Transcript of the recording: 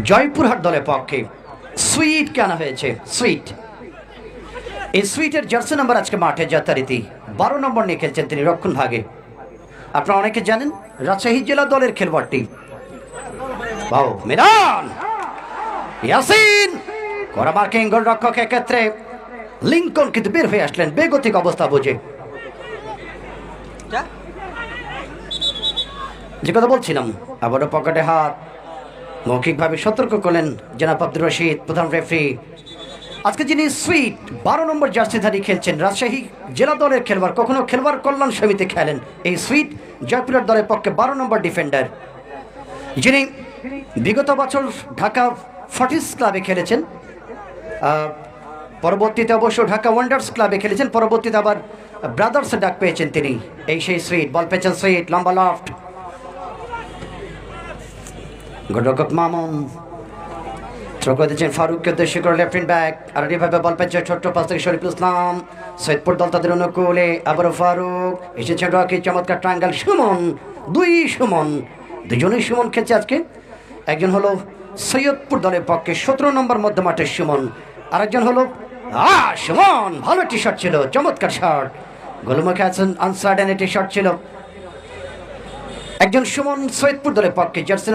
জয়পুরহাট দলের পক্ষে সুইটকে আনা হয়েছে। সুইট, এই সুইটের জার্সি নাম্বার আজকে মাঠে যথারীতি 12 নম্বর নিয়ে খেলছেন তিনি রক্ষণ ভাগে। আপনারা অনেকে জানেন রাজশাহী জেলা দলের খেলোয়াড়টি। বাউ মেদান ইয়াসিন করা মার্কিং গোলরক্ষকের ক্ষেত্রে লিঙ্কন কিন্তু বের হয়ে আসলেন বেগতিক অবস্থা বুঝে। যে কথা বলছিলাম, আবারও পকেটে হাত, মৌখিকভাবে সতর্ক করলেন জনাব আব্দুর রশিদ প্রধান রেফারি। আজকে যিনি সুইট 12 নম্বর জার্সিধারী খেলছেন রাজশাহী জেলা দলের খেলোয়াড়, কখনো খেলোয়াড় কল্যাণ সমিতি খেলেন। এই সুইট জয়পুরহাট দলের পক্ষে 12 নম্বর ডিফেন্ডার, যিনি বিগত বছর ঢাকা ফর্টিস ক্লাবে খেলেছেন, পরবর্তীতে অবশ্য ঢাকা ওয়ান্ডার্স ক্লাবে খেলেছেন, পরবর্তীতে আবার ব্রাদার্সে ডাক পেয়েছেন তিনি। এই সেই সুইট, বল পেয়েছেন সুইট, লম্বা লফট, গোলরক্ষক মামুন থ্রো করে দিচ্ছেন ফারুককে উদ্দেশ্য করে লেফট উইং ব্যাক, আর এভাবে বল পেয়েছে ছোট্ট পাস থেকে শরীফুল ইসলাম। সৈয়দপুর দল তাদের অনুকূলে, আবারও ফারুক এসেছেন রকি, চমৎকার ট্রায়াঙ্গেল, সুমন, দুজনেই সুমন খেলছে আজকে। একজন হলো সৈয়দপুর দলের পক্ষে 17 নম্বর মধ্য মাঠের সুমন, আরেকজন হলো সুমন, ভালো টি শার্ট ছিল, চমৎকার শার্ট, গোলমুখে আছেন আনসার টি শার্ট ছিল। একজন সুমন সৈয়দপুর দলের পক্ষে জার্সি